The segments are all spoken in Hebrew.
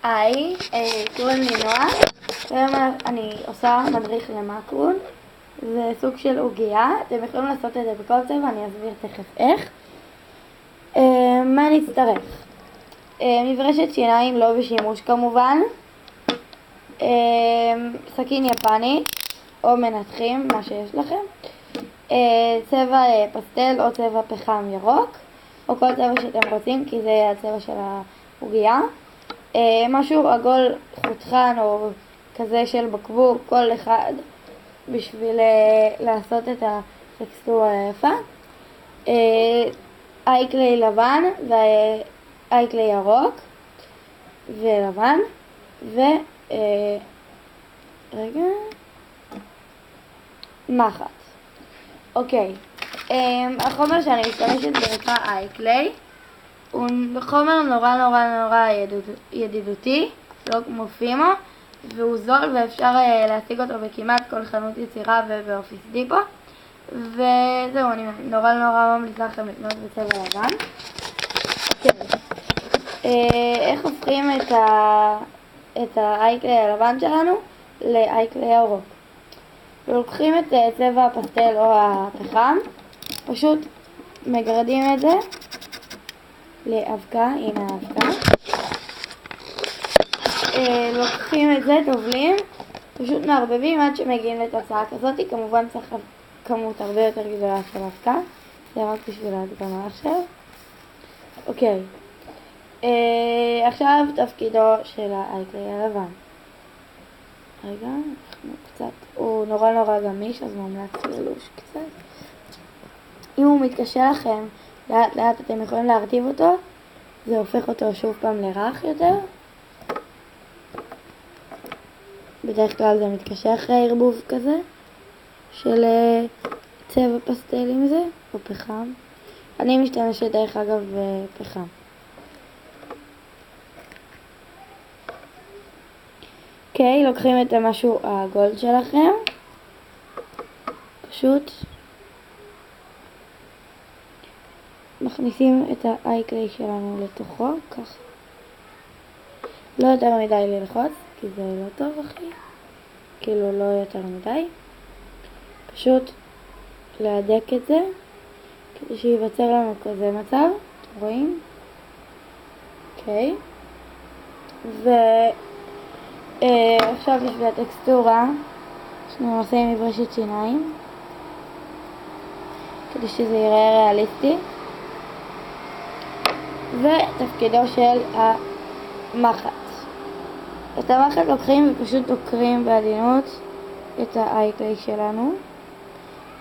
היי, קוראים לי נועה, והיום אני עושה מדריך למקרון. זה סוג של עוגיה, אתם יכולים לעשות את זה בכל צבע, אני אסביר תכף איך. מה נצטרך? מברשת שיניים לא בשימוש כמובן, סכין יפני או מנתחים, מה שיש לכם, צבע פסטל או צבע פחם ירוק, או כל צבע שאתם רוצים כי זה הצבע של העוגיה. משהו עגול חותכן או כזה של בקבוק, כל אחד בשביל לעשות את הטקסטורה היפה. אייקלי לבן ואייקלי ירוק ולבן מחט. אוקיי, החומר שאני משתמשת זה נקרא אייקלי. הוא חומר נורא ידידותי, לא כמו פימו, והוא זול ואפשר להשיג אותו בכמעט כל חנות יצירה ובאופיס דיפו. וזהו, אני נורא ממליצה לכם לקנות בצבע לבן. איך הופכים את האייקלי הלבן שלנו לאייקלי ירוק? לוקחים את צבע הפסטל או הפחם, פשוט מגרדים את זה לאבקה, הנה האבקה. לוקחים את זה, טובלים, פשוט מערבבים עד שמגיעים לתוצאה כזאת. כמובן צריך כמות הרבה יותר גדולה של אבקה, זה רק בשביל ההדגמה עכשיו. אוקיי, עכשיו תפקידו של האייקלי הלבן. רגע, הוא נורא גמיש, אז מומלץ ללוש קצת. אם הוא מתקשה לכם, לאט אתם יכולים להרטיב אותו, זה הופך אותו שוב פעם לרך יותר. בדרך כלל זה מתקשה אחרי ערבוב כזה של צבע פסטל עם זה, או פחם. אני משתמשת דרך אגב בפחם. אוקיי, לוקחים את המשהו הגולד שלכם, פשוט מכניסים את האייקלי שלנו לתוכו, ככה. לא יותר מדי ללחוץ, כי זה לא טוב אחי. כאילו לא יותר מדי. פשוט להדק את זה, כדי שיווצר לנו כזה מצב. אתם רואים? אוקיי. עכשיו בשביל הטקסטורה, אנחנו עושים מברשת שיניים, כדי שזה ייראה ריאליסטי. ותפקידו של המחט. את המחט לוקחים ופשוט דוקרים בעדינות את האייקלי שלנו,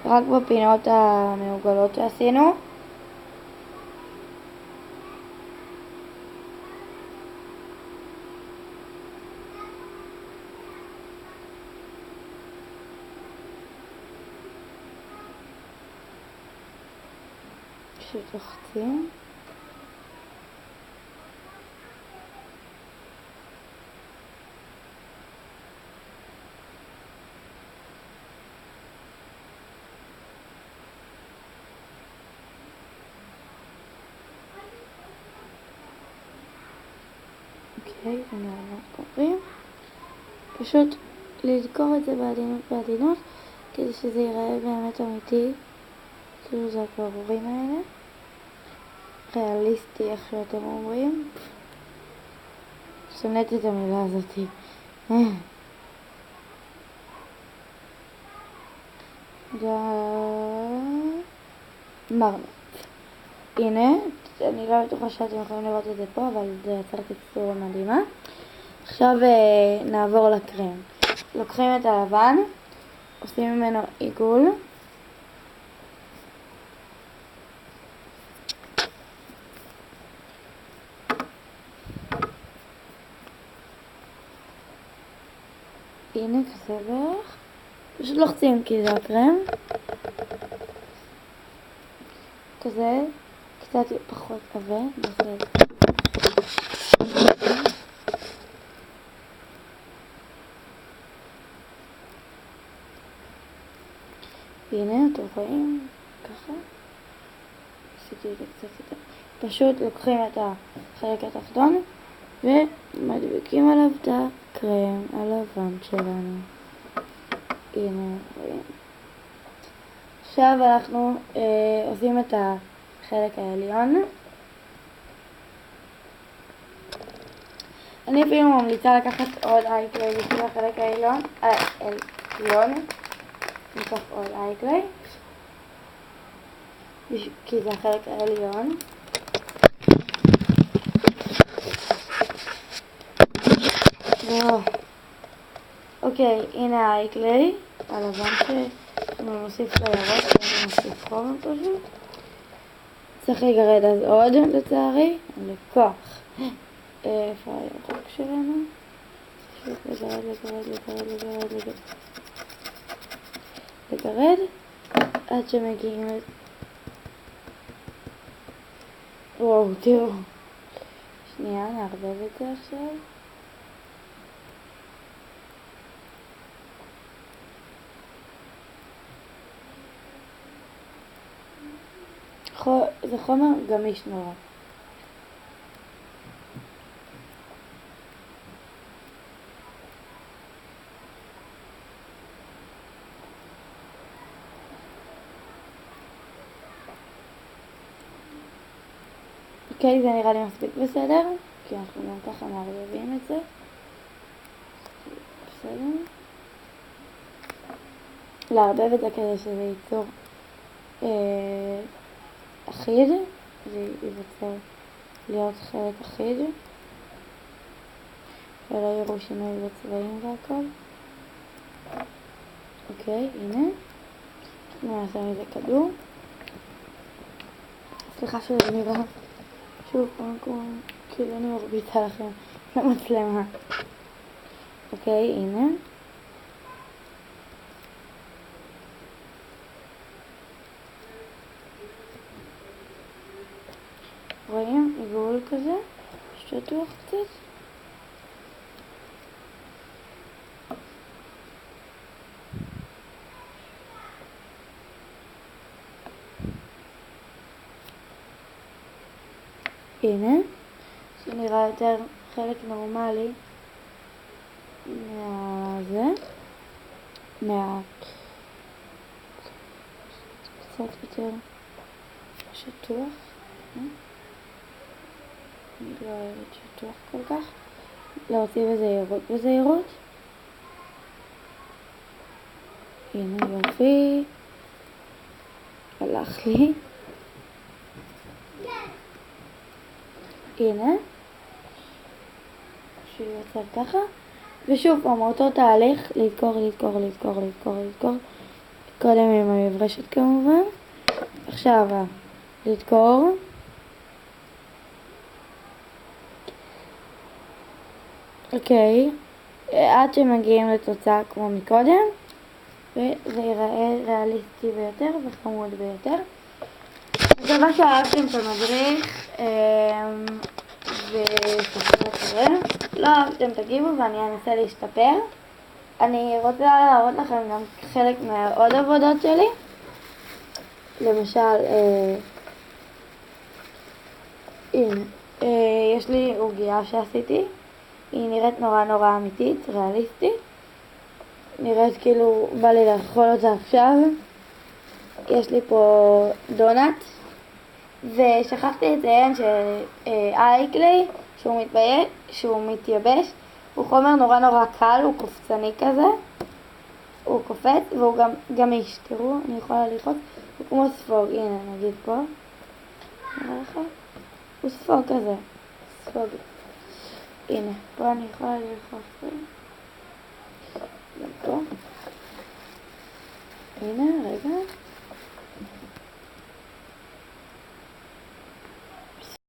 רק בפינות המעוגלות שעשינו. פשוט לוחצים. אוקיי, קוראים. פשוט לדקור את זה בעדינות, כדי שזה ייראה באמת אמיתי, כאילו זה הקרורים האלה, ריאליסטי איך שאתם אומרים. שונאת את המילה הזאתי. מרמט. הנה, אני לא בטוחה שאתם יכולים לראות את זה פה, אבל זה יצר טקסטורה מדהימה. עכשיו נעבור לקרם. לוקחים את הלבן, עושים ממנו עיגול. הנה כזה בערך. פשוט לוחצים כי זה הקרם. כזה, קצת פחות עבה, בסדר. והנה אתם רואים, ככה. עשיתי את זה קצת יותר. פשוט לוקחים את החלק התחתון ומדביקים עליו את הקרם הלבן שלנו. הנה, רואים. עכשיו אנחנו עושים את החלק העליון. אני אפילו ממליצה לקחת עוד אייקליי בשביל החלק העליון. ניקח עוד אייקליי כי זה החלק העליון. אוקיי, הנה האייקליי הלבן שאנחנו נוסיף לירוק, נוסיף חומר פשוט. צריך לגרד אז עוד לצערי, לכוח. איפה הירוק שלנו? לגרד עד שמגיעים וואו, תראו. שנייה, נערבב את זה עכשיו. זה חומר גמיש נורא. אוקיי, זה נראה לי מספיק בסדר, כי אנחנו גם ככה מערבבים את זה. בסדר. לערבב את זה כדי שזה ייצור אחיד, זה ייווצר להיות חלק אחיד, ולא יראו שינוי בצבעים והכל. אוקיי, הנה. נעשה מזה כדור. סליחה שזה נראה שוב פעם כאילו אני מרביצה לכם למצלמה. אוקיי, הנה. רואים? עיגול כזה, שטוח קצת. הנה, זה נראה יותר חלק נורמלי קצת יותר שטוח. אני לא אוהבת שטוח כל כך. להוציא בזהירות. הנה יופי. הלך לי. הנה. שיוצר ככה. ושוב פעם אותו תהליך. לדקור. קודם עם המברשת כמובן. עכשיו לדקור. אוקיי, עד שמגיעים לתוצאה כמו מקודם, וזה ייראה ריאליסטי ביותר וחמוד ביותר. אני מקווה שאהבתם את המדריך, לא אהבתם תגיבו ואני אנסה להשתפר. אני רוצה להראות לכם גם חלק מהעוד עבודות שלי. למשל, הנה, יש לי עוגיה שעשיתי. היא נראית נורא אמיתית, ריאליסטית. נראית כאילו בא לי לאכול אותה עכשיו. יש לי פה דונט. ושכחתי לציין שהאייקליי, שהוא מתייבש, הוא חומר נורא קל, הוא קופצני כזה. הוא קופץ והוא גם גמיש. תראו, אני יכולה ללחוץ. הוא כמו ספוג, הנה נגיד פה. נראה לך? הוא ספוג כזה. ספוג. הנה, פה אני יכולה ללחוץ. גם פה. הנה, רגע.